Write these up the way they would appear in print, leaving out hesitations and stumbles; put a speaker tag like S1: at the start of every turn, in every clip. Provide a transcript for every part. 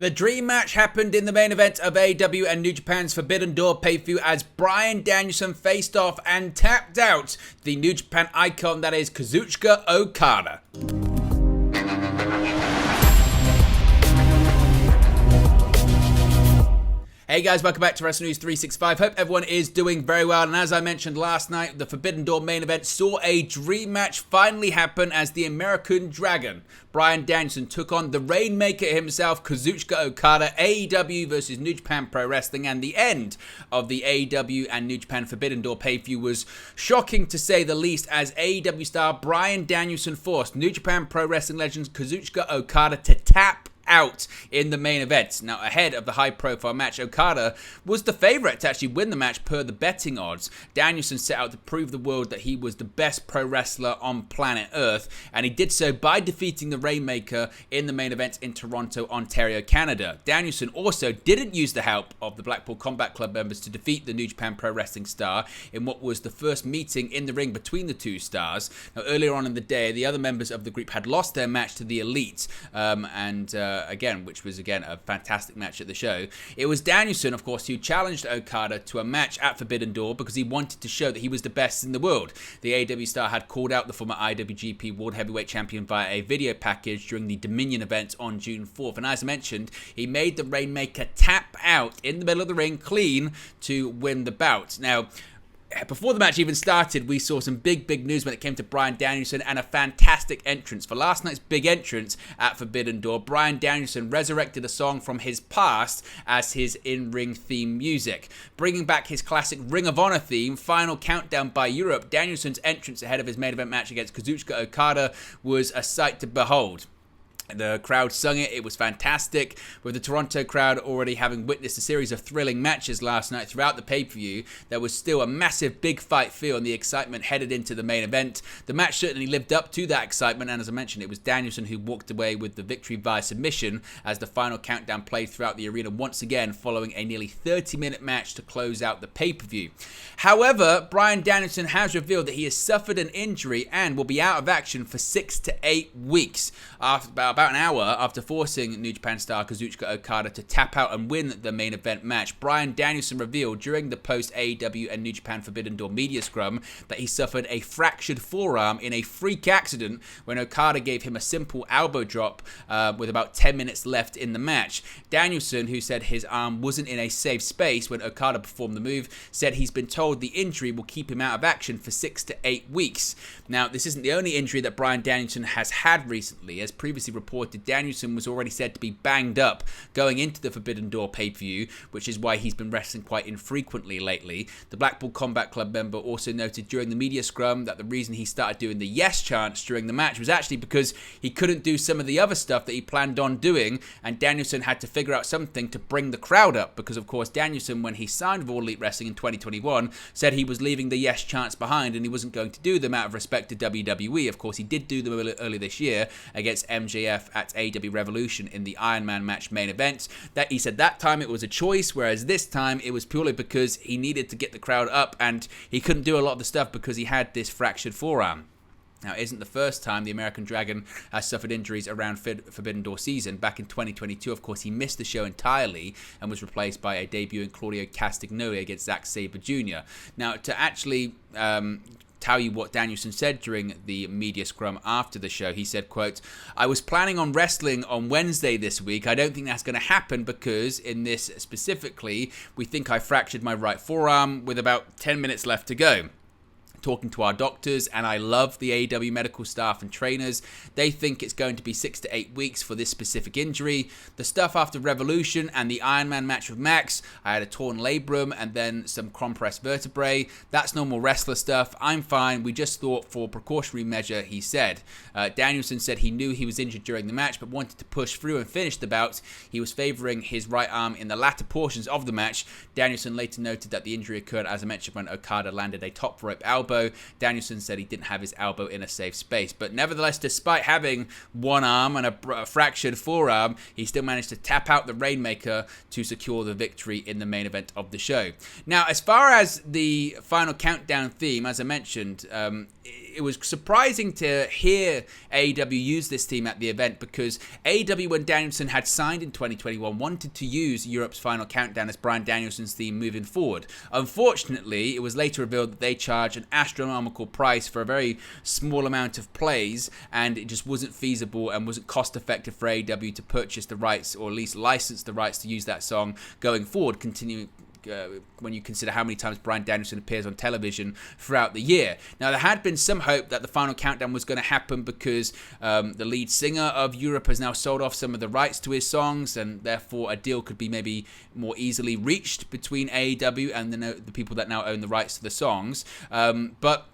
S1: The dream match happened in the main event of AEW and New Japan's Forbidden Door pay-per-view as Bryan Danielson faced off and tapped out the New Japan icon that is Kazuchika Okada. Hey guys, welcome back to Wrestling News 365. Hope everyone is doing very well. And as I mentioned last night, the Forbidden Door main event saw a dream match finally happen as the American Dragon, Bryan Danielson, took on the Rainmaker himself, Kazuchika Okada, AEW versus New Japan Pro Wrestling. And the end of the AEW and New Japan Forbidden Door pay-per-view was shocking to say the least, as AEW star Bryan Danielson forced New Japan Pro Wrestling legends Kazuchika Okada to tap out in the main event. Now, ahead of the high-profile match, Okada was the favourite to actually win the match per the betting odds. Danielson set out to prove the world that he was the best pro wrestler on planet Earth, and he did so by defeating the Rainmaker in the main event in Toronto, Ontario, Canada. Danielson also didn't use the help of the Blackpool Combat Club members to defeat the New Japan Pro Wrestling star in what was the first meeting in the ring between the two stars. Now, earlier on in the day, the other members of the group had lost their match to the Elite, which was a fantastic match at the show. It was Danielson, of course, who challenged Okada to a match at Forbidden Door because he wanted to show that he was the best in the world. The AEW star had called out the former IWGP World Heavyweight Champion via a video package during the Dominion event on June 4th. And as I mentioned, he made the Rainmaker tap out in the middle of the ring clean to win the bout. Now, before the match even started, we saw some big news when it came to Bryan Danielson and a fantastic entrance. For last night's big entrance at Forbidden Door, Bryan Danielson resurrected a song from his past as his in-ring theme music. Bringing back his classic Ring of Honor theme, Final Countdown by Europe, Danielson's entrance ahead of his main event match against Kazuchika Okada was a sight to behold. The crowd sung it. It was fantastic. With the Toronto crowd already having witnessed a series of thrilling matches last night throughout the pay-per-view, there was still a massive big fight feel and the excitement headed into the main event. The match certainly lived up to that excitement, and as I mentioned, it was Danielson who walked away with the victory via submission as the Final Countdown played throughout the arena once again, following a nearly 30-minute match to close out the pay-per-view. However, Bryan Danielson has revealed that he has suffered an injury and will be out of action for 6 to 8 weeks. After about an hour after forcing New Japan star Kazuchika Okada to tap out and win the main event match, Bryan Danielson revealed during the post-AEW and New Japan Forbidden Door media scrum that he suffered a fractured forearm in a freak accident when Okada gave him a simple elbow drop with about 10 minutes left in the match. Danielson, who said his arm wasn't in a safe space when Okada performed the move, said he's been told the injury will keep him out of action for 6 to 8 weeks. Now, this isn't the only injury that Bryan Danielson has had recently. As previously reported, Danielson was already said to be banged up going into the Forbidden Door pay-per-view, which is why he's been wrestling quite infrequently lately. The Blackpool Combat Club member also noted during the media scrum that the reason he started doing the yes chants during the match was actually because he couldn't do some of the other stuff that he planned on doing, and Danielson had to figure out something to bring the crowd up because, of course, Danielson, when he signed with All Elite Wrestling in 2021, said he was leaving the yes chants behind and he wasn't going to do them out of respect to WWE. Of course, he did do them earlier this year against MJF at AEW Revolution in the Iron Man match main event. That he said that time it was a choice, whereas this time it was purely because he needed to get the crowd up and he couldn't do a lot of the stuff because he had this fractured forearm. Now, it isn't the first time the American Dragon has suffered injuries around Forbidden Door season. Back in 2022, of course, he missed the show entirely and was replaced by a debuting Claudio Castagnoli against Zack Sabre Jr. Now, to actually tell you what Danielson said during the media scrum after the show, he said, quote, "I was planning on wrestling on Wednesday this week. I don't think that's going to happen because in this specifically, we think I fractured my right forearm with about 10 minutes left to go. Talking to our doctors, and I love the AEW medical staff and trainers. They think it's going to be 6 to 8 weeks for this specific injury. The stuff after Revolution and the Iron Man match with Max, I had a torn labrum and then some compressed vertebrae. That's normal wrestler stuff. I'm fine. We just thought for precautionary measure," he said. Danielson said he knew he was injured during the match but wanted to push through and finish the bout. He was favoring his right arm in the latter portions of the match. Danielson later noted that the injury occurred, as I mentioned, when Okada landed a top rope elbow elbow. Danielson said he didn't have his elbow in a safe space. But nevertheless, despite having one arm and a fractured forearm, he still managed to tap out the Rainmaker to secure the victory in the main event of the show. Now, as far as the Final Countdown theme, as I mentioned, it was surprising to hear AEW use this theme at the event, because AEW, when Danielson had signed in 2021, wanted to use Europe's Final Countdown as Bryan Danielson's theme moving forward. Unfortunately, it was later revealed that they charge an astronomical price for a very small amount of plays, and it just wasn't feasible and wasn't cost effective for AEW to purchase the rights, or at least license the rights to use that song going forward, continuing when you consider how many times Bryan Danielson appears on television throughout the year. Now, there had been some hope that the Final Countdown was going to happen because the lead singer of Europe has now sold off some of the rights to his songs, and therefore a deal could be maybe more easily reached between AEW and the people that now own the rights to the songs. But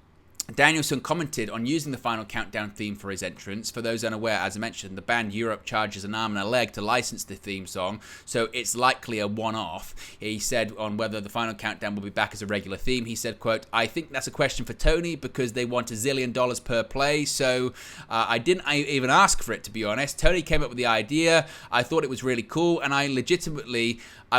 S1: Danielson commented on using the Final Countdown theme for his entrance. For those unaware, as I mentioned, the band Europe charges an arm and a leg to license the theme song, so it's likely a one-off. He said on whether the Final Countdown will be back as a regular theme, he said, quote, "I think that's a question for Tony because they want $1 zillion per play, so I didn't even ask for it, to be honest. Tony came up with the idea. I thought it was really cool, and I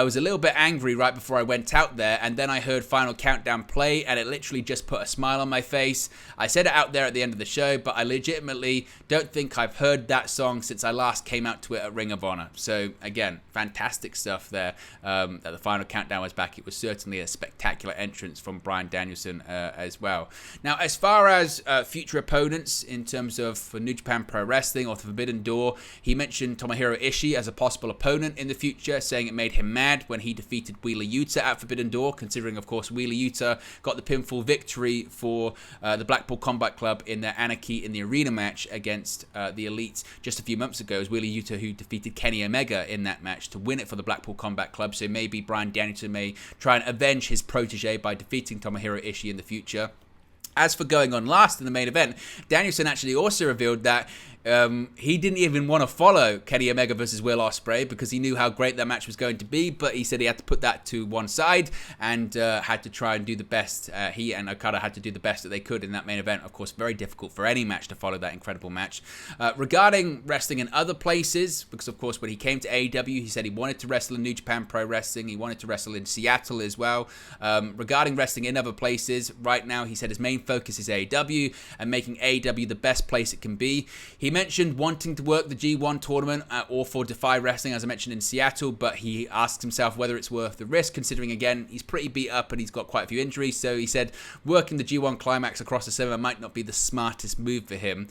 S1: was a little bit angry right before I went out there, and then I heard Final Countdown play, and it literally just put a smile on my face. I said it out there at the end of the show, but I legitimately don't think I've heard that song since I last came out to it at Ring of Honor." So again, fantastic stuff there. That the Final Countdown was back. It was certainly a spectacular entrance from Bryan Danielson as well. Now, as far as future opponents in terms of for New Japan Pro Wrestling or the Forbidden Door, he mentioned Tomohiro Ishii as a possible opponent in the future, saying it made him mad when he defeated Wheeler Yuta at Forbidden Door, considering, of course, Wheeler Yuta got the pinfall victory for the Blackpool Combat Club in their Anarchy in the Arena match against the Elite just a few months ago. It was Wheeler Yuta who defeated Kenny Omega in that match to win it for the Blackpool Combat Club, so maybe Bryan Danielson may try and avenge his protege by defeating Tomohiro Ishii in the future. As for going on last in the main event, Danielson actually also revealed that he didn't even want to follow Kenny Omega versus Will Ospreay because he knew how great that match was going to be, but he said he had to put that to one side and had to try and do the best. He and Okada had to do the best that they could in that main event. Of course, very difficult for any match to follow that incredible match. Regarding wrestling in other places, because of course when he came to AEW, he said he wanted to wrestle in New Japan Pro Wrestling. He wanted to wrestle in Seattle as well. Regarding wrestling in other places, right now he said his main focus is AEW and making AEW the best place it can be. He mentioned wanting to work the G1 tournament or for Defy Wrestling, as I mentioned, in Seattle, but he asked himself whether it's worth the risk, considering, again, he's pretty beat up and he's got quite a few injuries, so he said working the G1 Climax across the summer might not be the smartest move for him.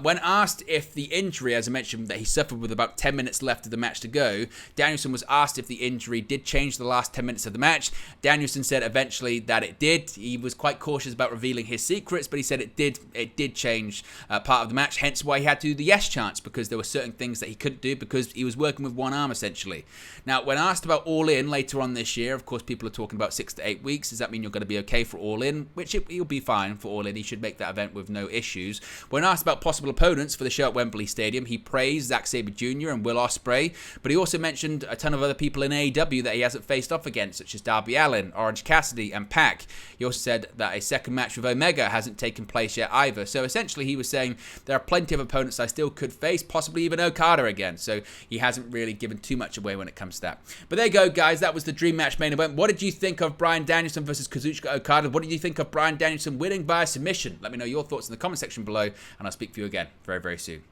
S1: When asked if the injury, as I mentioned, that he suffered with about 10 minutes left of the match to go, Danielson was asked if the injury did change the last 10 minutes of the match. Danielson said eventually that it did. He was quite cautious about revealing his secrets, but he said it did change part of the match, hence why he had to do the yes chance, because there were certain things that he couldn't do because he was working with one arm essentially. Now, when asked about All In later on this year, of course people are talking about 6 to 8 weeks. Does that mean you're going to be okay for All In? Which he'll be fine for All In. He should make that event with no issues. When asked about possible opponents for the show at Wembley Stadium, he praised Zack Sabre Jr. and Will Ospreay, but he also mentioned a ton of other people in AEW that he hasn't faced off against, such as Darby Allin, Orange Cassidy and Pac. He also said that a second match with Omega hasn't taken place yet either. So essentially he was saying there are plenty of opponents I still could face, possibly even Okada again. So he hasn't really given too much away when it comes to that. But there you go, guys. That was the Dream Match main event. What did you think of Bryan Danielson versus Kazuchika Okada? What did you think of Bryan Danielson winning by submission? Let me know your thoughts in the comment section below, and I'll speak to you again very, very soon.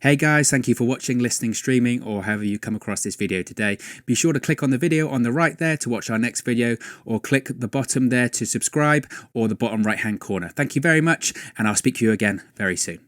S1: Hey guys, thank you for watching, listening, streaming, or however you come across this video today. Be sure to click on the video on the right there to watch our next video, or click the bottom there to subscribe, or the bottom right hand corner. Thank you very much, and I'll speak to you again very soon.